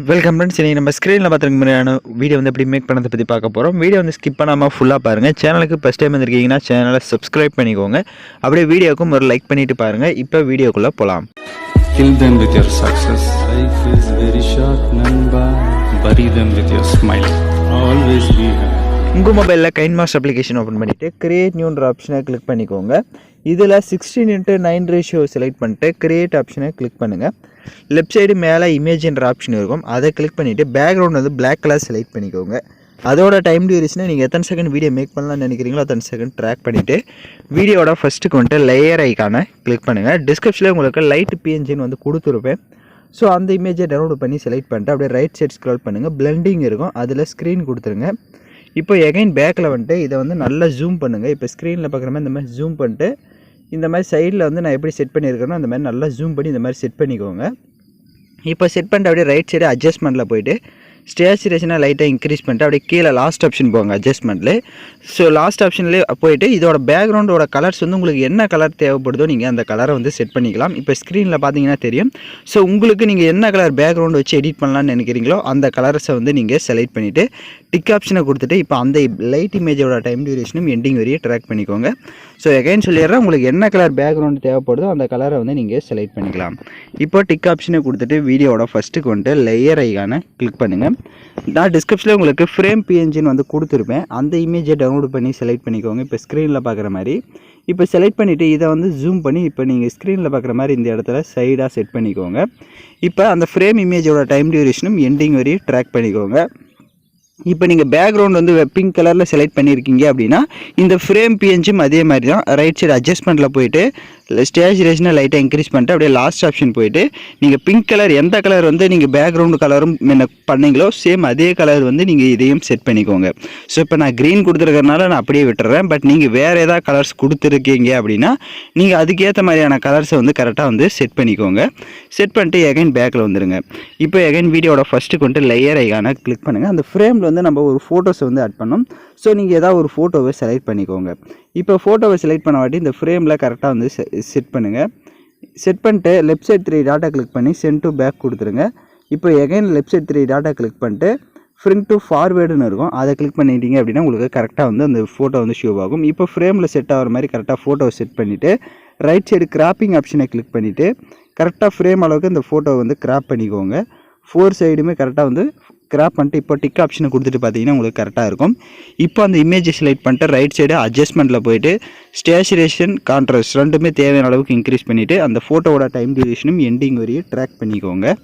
Welcome friends, இன்னைக்கு நம்ம ஸ்க்ரீனில் பார்த்துருக்க மாதிரியான வீடியோ வந்து எப்படி மேக் பண்ணதை பற்றி பார்க்க போகிறோம். வீடியோ வந்து ஸ்கிப் பண்ணாமல் ஃபுல்லாக பாருங்கள். சேனலுக்கு ஃபஸ்ட் டைம் வந்திருக்கீங்கன்னா சேனலை சப்ஸ்கிரைப் பண்ணிக்கோங்க. அப்படியே வீடியோக்கும் ஒரு லைக் பண்ணிவிட்டு பாருங்கள். இப்போ வீடியோக்குள்ளே போகலாம். Kill them with your success. Life is very short, Namba. Bury them with your smile. Always be happy. உங்கள் மொபைலில் கைன்மாஸ்டர் அப்ளிகேஷன் ஓப்பன் பண்ணிவிட்டு கிரியேட் நியூன்ற ஆப்ஷனை கிளிக் பண்ணிக்கோங்க. இதில் 16:9 ரேஷியோ செலக்ட் பண்ணிட்டு கிரியேட் ஆப்ஷனை கிளிக் பண்ணுங்கள். லெஃப்ட் சைடு மேலே இமேஜ்ன்ற ஆப்ஷன் இருக்கும், அதை கிளிக் பண்ணிவிட்டு பேக்ரவுண்ட் வந்து பிளாக் கலர் செலக்ட் பண்ணிக்கோங்க. அதோட டைம் டியூரேஷனை நீங்கள் எத்தனை செகண்ட் வீடியோ மேக் பண்ணலாம்னு நினைக்கிறீங்களோ அத்தனை செகண்ட் ட்ராக் பண்ணிவிட்டு வீடியோட ஃபஸ்ட்டுக்கு வந்துட்டு லேயர் ஐக்கானை கிளிக் பண்ணுங்கள். டிஸ்கிரிப்ஷனில் உங்களுக்கு லைட் பிஎன்ஜின்னு வந்து கொடுத்துருப்பேன். ஸோ அந்த இமேஜை டவுன்லோட் பண்ணி செலக்ட் பண்ணிட்டு அப்படியே ரைட் சைட் ஸ்க்ரால் பண்ணுங்கள். பிளெண்டிங் இருக்கும், அதில் ஸ்க்ரீன் கொடுத்துருங்க. இப்போ எகைன் பேக்கில் வந்துட்டு இதை வந்து நல்லா ஜூம் பண்ணுங்கள். இப்போ ஸ்க்ரீனில் பார்க்குற மாதிரி இந்த மாதிரி ஜூம் பண்ணிட்டு இந்த மாதிரி சைடில் வந்து நான் எப்படி செட் பண்ணியிருக்கேனோ அந்த மாதிரி நல்லா ஜூம் பண்ணி இந்த மாதிரி செட் பண்ணிக்கோங்க. இப்போ செட் பண்ணிட்டு அப்படியே ரைட் சைடு அட்ஜஸ்ட்மெண்ட்டில் போய்ட்டு ஸ்டேச்சுரேஷனை லைட்டாக இன்க்ரீஸ் பண்ணிட்டு அப்படியே கீழே லாஸ்ட் ஆப்ஷன் போங்க அட்ஜஸ்ட்மெண்ட்டில். ஸோ லாஸ்ட் ஆப்ஷன்லேயே போய்ட்டு இதோட பேக்ரவுண்டோட கலர்ஸ் வந்து உங்களுக்கு என்ன கலர் தேவைப்படுதோ நீங்கள் அந்த கலரை வந்து செட் பண்ணிக்கலாம். இப்போ ஸ்க்ரீனில் பார்த்தீங்கன்னா தெரியும். ஸோ உங்களுக்கு நீங்கள் என்ன கலர் பேக்ரவுண்டு வச்சு எடிட் பண்ணலான்னு நினைக்கிறீங்களோ அந்த கலர்ஸை வந்து நீங்கள் செலக்ட் பண்ணிவிட்டு டிக் ஆப்ஷனை கொடுத்துட்டு இப்போ அந்த லைட் இமேஜோட டைம் டியூரேஷனும் எண்டிங் வரையும் ட்ராக் பண்ணிக்கோங்க. ஸோ எகைன் சொல்லிடுறேன், உங்களுக்கு என்ன கலர் பேக்ரவுண்டு தேவைப்படுதோ அந்த கலரை வந்து நீங்கள் செலக்ட் பண்ணிக்கலாம். இப்போ டிக் ஆப்ஷனை கொடுத்துட்டு வீடியோட ஃபஸ்ட்டுக்கு வந்துட்டு லேயர் ஐக்கானை கிளிக் பண்ணுங்கள். நான் டிஸ்கிரிப்ஷனில் உங்களுக்கு ஃப்ரேம் பிஎன்ஜின்னு வந்து கொடுத்துருப்பேன், அந்த இமேஜை டவுன்லோட் பண்ணி செலக்ட் பண்ணிக்கோங்க. இப்போ ஸ்க்ரீனில் பார்க்குற மாதிரி இப்போ செலக்ட் பண்ணிவிட்டு இதை வந்து ஜூம் பண்ணி இப்போ நீங்கள் ஸ்க்ரீனில் பார்க்குற மாதிரி இந்த இடத்துல சைடாக செட் பண்ணிக்கோங்க. இப்போ அந்த ஃப்ரேம் இமேஜோட டைம் டியூரேஷனும் எண்டிங் வரையும் ட்ராக் பண்ணிக்கோங்க. இப்போ நீங்கள் பேக்ரவுண்ட் வந்து பிங்க் கலரில் செலக்ட் பண்ணியிருக்கீங்க அப்படின்னா இந்த ஃப்ரேம் பிஎன்ஜியும் அதே மாதிரி தான். ரைட் சைடு அட்ஜஸ்ட்மெண்ட்டில் போய்ட்டு ஸ்டேச்சுரேஷனை லைட்டாக இன்க்ரீஸ் பண்ணிட்டு அப்படியே லாஸ்ட் ஆப்ஷன் போய்ட்டு நீங்கள் பிங்க் கலர் எந்த கலர் வந்து நீங்கள் பேக்ரவுண்டு கலரும் பண்ணீங்களோ சேம் அதே கலர் வந்து நீங்கள் இதையும் செட் பண்ணிக்கோங்க. ஸோ இப்போ நான் க்ரீன் கொடுத்துருக்கறனால நான் அப்படியே விட்டுறேன். பட் நீங்கள் வேறு ஏதாவது கலர்ஸ் கொடுத்துருக்கீங்க அப்படின்னா நீங்கள் அதுக்கேற்ற மாதிரியான கலர்ஸை வந்து கரெக்டாக வந்து செட் பண்ணிக்கோங்க. செட் பண்ணிட்டு எகைன் பேக்கில் வந்துடுங்க. இப்போ எகைன் வீடியோட ஃபஸ்ட்டுக்கு வந்துட்டு லேயர் ஐக்கான கிளிக் பண்ணுங்கள். அந்த ஃப்ரேமில் வந்து நம்ம ஒரு ஃபோட்டோஸை வந்து ஆட் பண்ணோம். ஸோ நீங்கள் ஏதாவது ஒரு ஃபோட்டோவை செலக்ட் பண்ணிக்கோங்க. இப்போ ஃபோட்டோவை செலக்ட் பண்ண வாட்டி இந்த ஃப்ரேமில் கரெக்டாக வந்து செட் பண்ணுங்கள். செட் பண்ணிட்டு லெஃப்ட் சைட் 3 டாட்டா கிளிக் பண்ணி சென்ட் டு பேக் கொடுத்துருங்க. இப்போ again left side 3 dots click பண்ணிட்டு ஃப்ரண்ட் டு ஃபார்வேர்டுன்னு இருக்கும், அதை கிளிக் பண்ணிட்டீங்க அப்படின்னா உங்களுக்கு கரெக்டாக வந்து அந்த ஃபோட்டோ வந்து ஷோ ஆகும். இப்போ ஃப்ரேமில் செட் ஆகிற மாதிரி கரெக்டாக ஃபோட்டோவை செட் பண்ணிவிட்டு ரைட் சைடு கிராப்பிங் ஆப்ஷனை கிளிக் பண்ணிவிட்டு கரெக்டாக ஃப்ரேம் அளவுக்கு இந்த ஃபோட்டோவை வந்து கிராப் பண்ணிக்கோங்க. 4 சைடுமே கரெக்டாக வந்து கிராப் பண்ணிட்டு இப்போ டிக் ஆப்ஷனை கொடுத்துட்டு பார்த்தீங்கன்னா உங்களுக்கு கரெக்டாக இருக்கும். இப்போ அந்த இமேஜை செலக்ட் பண்ணிட்டு ரைட் சைடு அட்ஜஸ்ட்மெண்ட்டில் போய்ட்டு ஸ்டேச்சுரேஷன் கான்ட்ராஸ்ட் ரெண்டுமே தேவையான அளவுக்கு இன்க்ரீஸ் பண்ணிவிட்டு அந்த ஃபோட்டோவோட டைம் டியூரேஷனும் எண்டிங் வரையும் ட்ராக் பண்ணிக்கோங்க.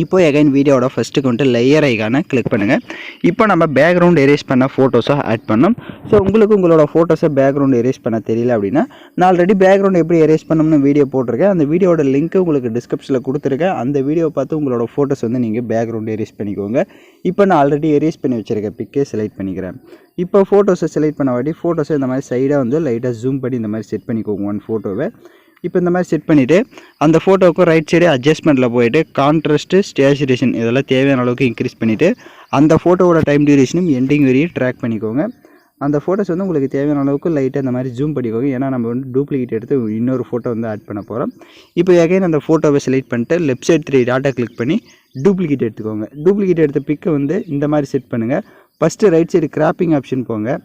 இப்போ எகைன் வீடியோட ஃபஸ்ட்டுக்கு வந்துட்டு லேயர் ஐக்கானை கிளிக் பண்ணுங்கள். இப்போ நம்ம பேக்ரவுண்ட் எரேஸ் பண்ண ஃபோட்டோஸை ஆட் பண்ணோம். ஸோ உங்களுக்கு உங்களோட ஃபோட்டோஸை பேக்ரவுண்ட் எரேஸ் பண்ண தெரியல அப்படின்னா நான் ஆல்ரெடி பேக்ரவுண்ட் எப்படி எரேஸ் பண்ணணும்னு வீடியோ போட்டிருக்கேன். அந்த வீடியோட லிங்க்கு உங்களுக்கு டிஸ்கிரிப்ஷனில் கொடுத்துருக்கேன். அந்த வீடியோ பார்த்து உங்களோட ஃபோட்டோஸ் வந்து நீங்கள் பேக்ரவுண்ட் எரேஸ் பண்ணிக்கோங்க. இப்போ நான் ஆல்ரெடி எரேஸ் பண்ணி வச்சுருக்கேன் பிக்கே செலக்ட் பண்ணிக்கிறேன். இப்போ ஃபோட்டோஸை செலக்ட் பண்ண வாட்டி ஃபோட்டோஸை இந்த மாதிரி சைடாக வந்து லைட்டாக ஜூம் பண்ணி இந்த மாதிரி செட் பண்ணிக்கோங்க ஒன் ஃபோட்டோவை. இப்போ இந்த மாதிரி செட் பண்ணிவிட்டு அந்த ஃபோட்டோவுக்கு ரைட் சைடு அட்ஜஸ்ட்மெண்ட்டில் போய்ட்டு கான்ட்ராஸ்ட்டு ஸ்டேச்சுரேஷன் இதெல்லாம் தேவையான அளவுக்கு இன்க்ரீஸ் பண்ணிவிட்டு அந்த ஃபோட்டோவோட டைம் டியூரேஷனும் எண்டிங் வரையும் ட்ராக் பண்ணிக்கோங்க. அந்த ஃபோட்டோஸ் வந்து உங்களுக்கு தேவையான அளவுக்கு லைட்டாக இந்த மாதிரி ஜூம் பண்ணிக்கோங்க, ஏன்னா நம்ம வந்து டூப்ளிகேட் எடுத்து இன்னொரு ஃபோட்டோ வந்து ஆட் பண்ண போகிறோம். இப்போ எகைன் அந்த ஃபோட்டோவை செலக்ட் பண்ணிட்டு லெஃப்ட் சைடு 3 டாட்டா கிளிக் பண்ணி டூப்ளிகேட் எடுத்துக்கோங்க. டூப்ளிகேட் எடுத்த பிக்கை வந்து இந்த மாதிரி செட் பண்ணுங்கள். First right side cropping option போங்க.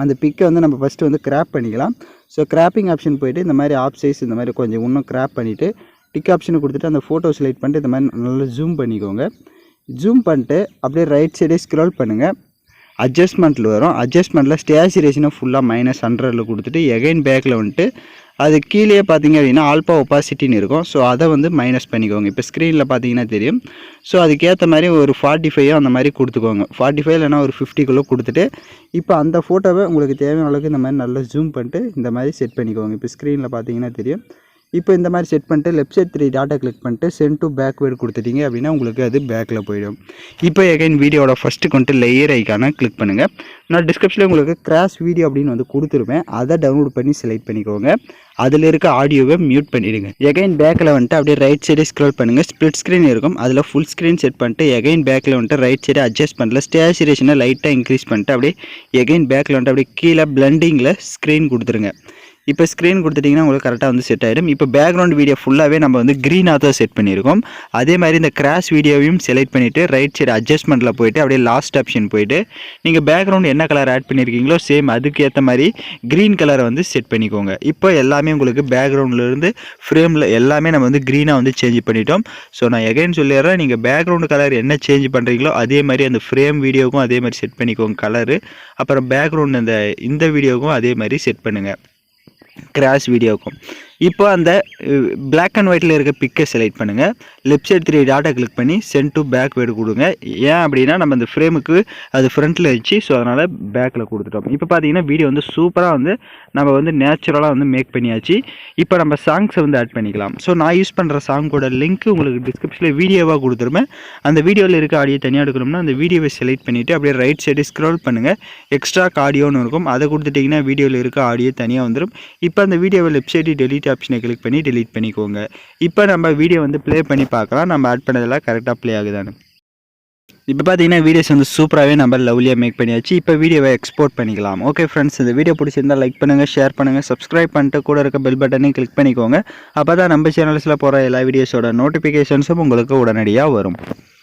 அந்த பிக்கை வந்து நம்ம ஃபஸ்ட்டு வந்து கிராப் பண்ணிக்கலாம். ஸோ கிராப்பிங் ஆப்ஷன் போய்ட்டு இந்த மாதிரி ஆப் சைஸ் இந்த மாதிரி கொஞ்சம் இன்னும் கிராப் பண்ணிவிட்டு டிக் ஆப்ஷனை கொடுத்துட்டு அந்த ஃபோட்டோ செலக்ட் பண்ணிட்டு இந்த மாதிரி நல்லா ஜூம் பண்ணிக்கோங்க. ஜூம் பண்ணிட்டு அப்படியே ரைட் சைடே ஸ்க்ரோல் பண்ணுங்கள். அட்ஜஸ்ட்மெண்ட்டில் வரும், அட்ஜஸ்ட்மெண்ட்டில் ஸ்டேச்சுரேஷனை ஃபுல்லாக -100 கொடுத்துட்டு எகைன் பேக்கில் வந்துட்டு அது கீழே பார்த்தீங்க அப்படின்னா ஆல்பா ஒப்பாசிட்டின்னு இருக்கும். ஸோ அதை வந்து மைனஸ் பண்ணிக்கோங்க. இப்போ ஸ்க்ரீனில் பார்த்தீங்கன்னா தெரியும். ஸோ அதுக்கேற்ற மாதிரி ஒரு 45 அந்த மாதிரி கொடுத்துக்கோங்க. 45 இல்லைனா ஒரு 50 கொடுத்துட்டு இப்போ அந்த ஃபோட்டோவை உங்களுக்கு தேவையான அளவுக்கு இந்த மாதிரி நல்லா ஜூம் பண்ணிட்டு இந்த மாதிரி செட் பண்ணிக்கோங்க. இப்போ ஸ்க்ரீனில் பார்த்தீங்கன்னா தெரியும். இப்போ இந்த மாதிரி செட் பண்ணிட்டு லெஃப்ட் சைட் 3 டாட்டா கிளிக் பண்ணிட்டு சென்ட் டு பேக்வேர்டு கொடுத்துட்டீங்க அப்படின்னா உங்களுக்கு அது பேக்கில் போயிடும். இப்போ எகைன் வீடியோட ஃபஸ்ட்டுக்கு வந்துட்டு லேயர் ஐக்கானை கிளிக் பண்ணுங்கள். நான் டிஸ்கிரிப்ஷனில் உங்களுக்கு கிராஷ் வீடியோ அப்படின்னு வந்து கொடுத்துருப்பேன், அதை டவுன்லோட் பண்ணி செலக்ட் பண்ணிக்கோங்க. அதில் இருக்க ஆடியோவை மியூட் பண்ணிவிடுங்க. எகைன் பேக்கில் வந்துட்டு அப்படியே ரைட் சைடே ஸ்க்ரோல் பண்ணுங்கள். ஸ்ப்ளிட் ஸ்க்ரீன் இருக்கும், அதில் ஃபுல் ஸ்க்ரீன் செட் பண்ணிட்டு எகைன் பேக்கில் வந்துட்டு ரைட் சைடு அட்ஜஸ்ட் பண்ணல ஸ்டேச்சுரேஷனை லைட்டாக இன்க்ரீஸ் பண்ணிட்டு அப்படியே எகைன் பேக்கில் வந்துட்டு அப்படியே கீழே பிளண்டிங்கில் ஸ்க்ரீன் கொடுத்துருங்க. இப்போ ஸ்க்ரீன் கொடுத்துட்டிங்கன்னா உங்களுக்கு கரெக்டாக வந்து செட் ஆகிடும். இப்போ பேக்ரவுண்ட் வீடியோ ஃபுல்லாகவே நம்ம வந்து க்ரீனாக தான் செட் பண்ணியிருக்கோம். அதே மாதிரி இந்த கிராஷ் வீடியோவையும் செலக்ட் பண்ணிவிட்டு ரைட் சைடு அட்ஜஸ்ட்மெண்ட்டில் போய்ட்டு அப்படியே லாஸ்ட் ஆப்ஷன் போய்ட்டு நீங்கள் பேக்ரவுண்ட் என்ன கலர் ஆட் பண்ணியிருக்கீங்களோ சேம் அதுக்கு ஏற்ற மாதிரி க்ரீன் கலரை வந்து செட் பண்ணிக்கோங்க. இப்போ எல்லாமே உங்களுக்கு பேக்ரவுண்ட்லேருந்து ஃப்ரேமில் எல்லாமே நம்ம வந்து க்ரீனாக வந்து சேஞ்ச் பண்ணிட்டோம். ஸோ நான் எகைன் சொல்லிடுறேன், நீங்கள் பேக்ரவுண்ட் கலர் என்ன சேஞ்ச் பண்ணுறீங்களோ அதே மாதிரி அந்த ஃப்ரேம் வீடியோவுக்கும் அதே மாதிரி செட் பண்ணிக்கோங்க கலரு. அப்புறம் பேக்ரவுண்ட் இந்த வீடியோவுக்கும் அதே மாதிரி செட் பண்ணுங்கள், கிராஷ் வீடியோக்கும். இப்போ அந்த பிளாக் அண்ட் ஒயிட்டில் இருக்க பிக்கை செலக்ட் பண்ணுங்கள். லெஃப்ட் சைடு 3 டாட்டை கிளிக் பண்ணி சென்ட் டு பேக் வேர்டு கொடுங்க. ஏன் அப்படின்னா நம்ம அந்த ஃப்ரேமுக்கு அது ஃப்ரண்ட்டில் வச்சு, ஸோ அதனால் பேக்கில் கொடுத்துட்டோம். இப்போ பார்த்தீங்கன்னா வீடியோ வந்து சூப்பராக வந்து நம்ம வந்து நேச்சுரலாக வந்து மேக் பண்ணியாச்சு. இப்போ நம்ம சாங்ஸை வந்து ஆட் பண்ணிக்கலாம். ஸோ நான் யூஸ் பண்ணுற சாங்கோட லிங்க் உங்களுக்கு டிஸ்கிரிப்ஷனில் வீடியோவாக கொடுத்துருப்பேன். அந்த வீடியோவில் இருக்க ஆடியோ தனியாக எடுக்கணும்னா அந்த வீடியோவை செலக்ட் பண்ணிவிட்டு அப்படியே ரைட் சைடு ஸ்க்ரோல் பண்ணுங்கள். எக்ஸ்ட்ரா ஆடியோன்னு இருக்கும், அதை கொடுத்துட்டிங்கன்னா வீடியோவில் இருக்க ஆடியோ தனியாக வந்துடும். இப்போ அந்த வீடியோவை லெஃப்ட் சைடு டெலிட் ஆப்ஷனை கிளிக் பண்ணி டெலீட் பண்ணிக்கோங்க. இப்போ நம்ம வீடியோ வந்து ப்ளே பண்ணி பார்க்கலாம், நம்ம ஆட் பண்ணதெல்லாம் கரெக்டாக ப்ளே ஆகுதான்னு. இப்போ பார்த்தீங்கன்னா வீடியோஸ் வந்து சூப்பராகவே நம்ம லவ்லியாக மேக் பண்ணியாச்சு. இப்போ வீடியோவை எக்ஸ்போர்ட் பண்ணிக்கலாம். ஓகே ஃப்ரெண்ட்ஸ், இந்த வீடியோ பிடிச்சிருந்தால் லைக் பண்ணுங்கள், ஷேர் பண்ணுங்கள், சப்ஸ்கிரைப் பண்ணிட்டு கூட இருக்க பெல் பட்டனையும் கிளிக் பண்ணிக்கோங்க. அப்போ தான் நம்ம சேனல்ஸில் போகிற எல்லா வீடியோஸோட நோட்டிஃபிகேஷன்ஸும் உங்களுக்கு உடனடியாக வரும்.